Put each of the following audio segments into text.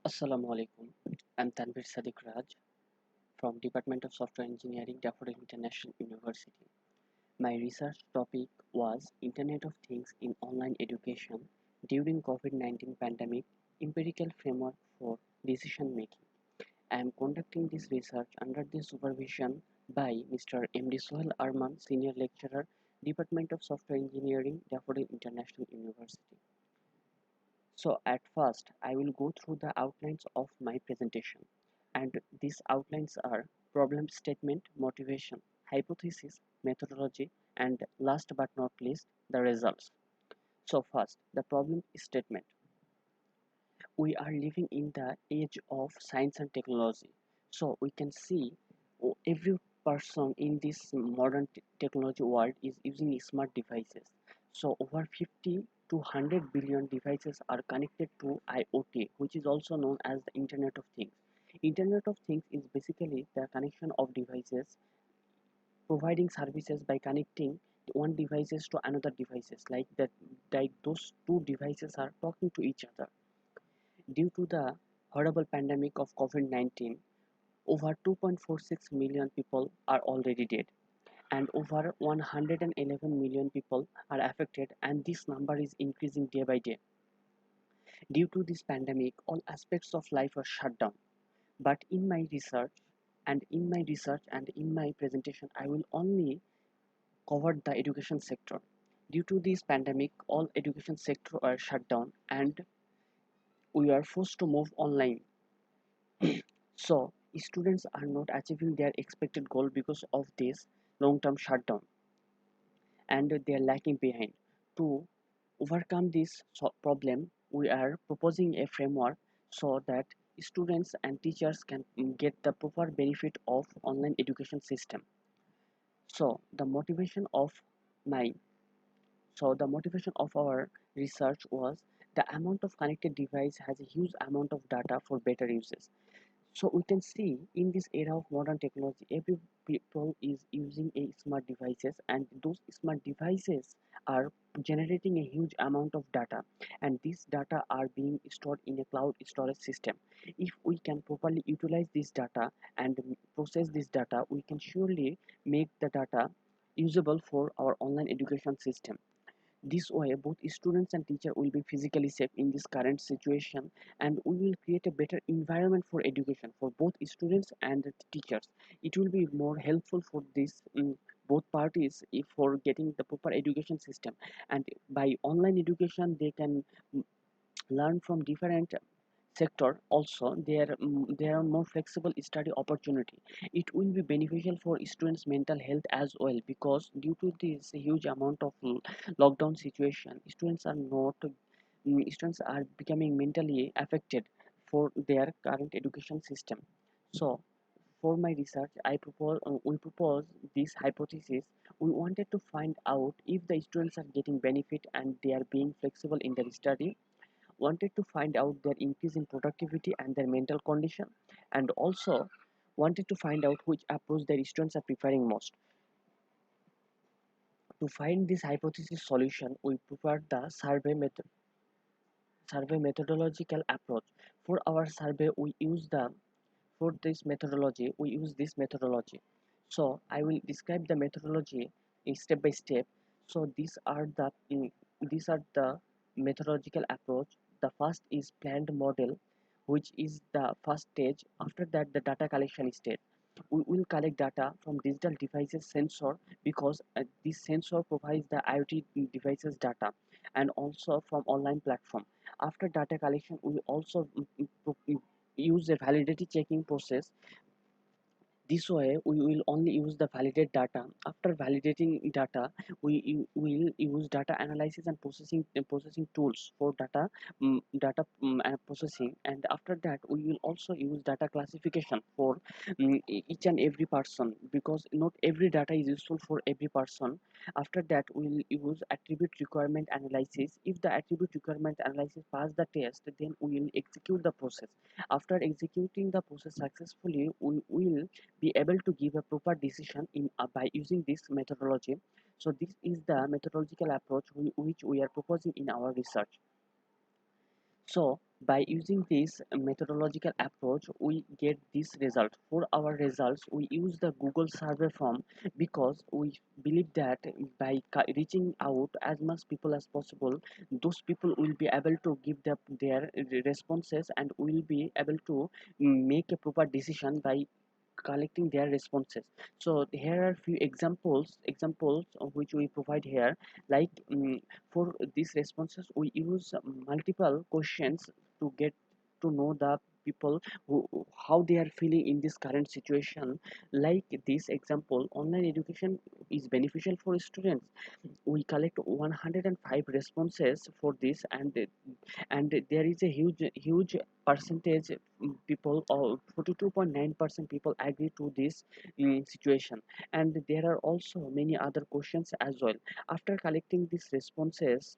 Assalamu alaikum. I'm Tanvir Sadiq Raj from Department of Software Engineering, Daffodil International University. My research topic was Internet of Things in Online Education during COVID-19 pandemic, empirical framework for decision making. I am conducting this research under the supervision by Mr. M.D. Sohail Arman, Senior Lecturer, Department of Software Engineering, Daffodil International University. So at first, I will go through the outlines of my presentation. And these outlines are problem statement, motivation, hypothesis, methodology, and last but not least, the results. So first, the problem statement. We are living in the age of science and technology. So we can see every person in this modern technology world is using smart devices. So over 50 to 100 billion devices are connected to IoT, which is also known as the Internet of Things. Internet of Things is basically the connection of devices providing services by connecting one devices to another devices like those two devices are talking to each other. Due to the horrible pandemic of COVID-19, over 2.46 million people are already dead, and over 111 million people are affected, and this number is increasing day by day. Due to this pandemic, all aspects of life are shut down. But in my presentation, I will only cover the education sector. Due to this pandemic, all education sector are shut down, and we are forced to move online. So students are not achieving their expected goal because of this long-term shutdown, and they are lacking behind. To overcome this problem, we are proposing a framework so that students and teachers can get the proper benefit of online education system. So my the motivation of our research was the amount of connected device has a huge amount of data for better uses. So we can see in this era of modern technology, every people is using a smart devices, and those smart devices are generating a huge amount of data, and these data are being stored in a cloud storage system. If we can properly utilize this data and process this data, we can surely make the data usable for our online education system. This way, both students and teacher will be physically safe in this current situation, and we will create a better environment for education for both students and the teachers. It will be more helpful for this both parties if for getting the proper education system. And by online education, they can learn from different sector. Also there are more flexible study opportunity. It will be beneficial for students mental health as well, because due to this huge amount of lockdown situation, students are becoming mentally affected for their current education system. So for my research, we propose this hypothesis. We wanted to find out if the students are getting benefit and they are being flexible in their study, wanted to find out their increase in productivity and their mental condition, and also wanted to find out which approach their students are preferring most. To find this hypothesis solution, we prepared the survey methodological approach. For our survey, we use this methodology. So I will describe the methodology in step by step. So these are the methodological approach. The first is planned model, which is the first stage. After that, the data collection stage. We will collect data from digital devices sensor, because this sensor provides the IoT devices data, and also from online platform. After data collection, we also use a validity checking process. This way, we will only use the validate data. After validating data, will use data analysis and processing tools for processing. And after that, we will also use data classification for each and every person, because not every data is useful for every person. After that, we will use attribute requirement analysis. If the attribute requirement analysis pass the test, then we will execute the process. After executing the process successfully, we will be able to give a proper decision by using this methodology. So this is the methodological approach which we are proposing in our research. So By using this methodological approach, we get this result. For our results, we use the Google survey form because we believe that by reaching out as much people as possible, those people will be able to give their responses and will be able to make a proper decision by collecting their responses. So here are few examples of which we provide here. Like for these responses, we use multiple questions to get to know the people who how they are feeling in this current situation. Like this example, online education is beneficial for students. We collect 105 responses for this, and there is a huge percentage, people, or 42.9% people agree to this situation. And there are also many other questions as well. After collecting these responses,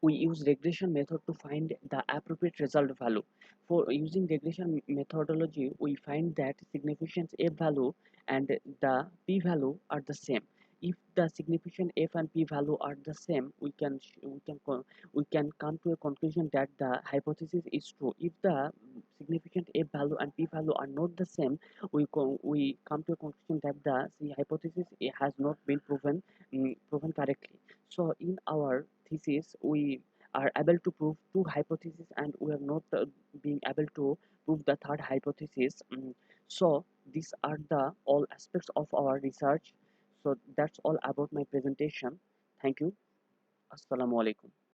we use regression method to find the appropriate result value. For using regression methodology, we find that significance f value and the p value are the same. If the significant f and p value are the same, we can come to a conclusion that the hypothesis is true. If the significant f value and p value are not the same, we come to a conclusion that the hypothesis has not been proven correctly. So in our thesis, we are able to prove two hypotheses, and we are not being able to prove the third hypothesis. So these are the all aspects of our research. So that's all about my presentation. Thank you. Assalamu alaikum.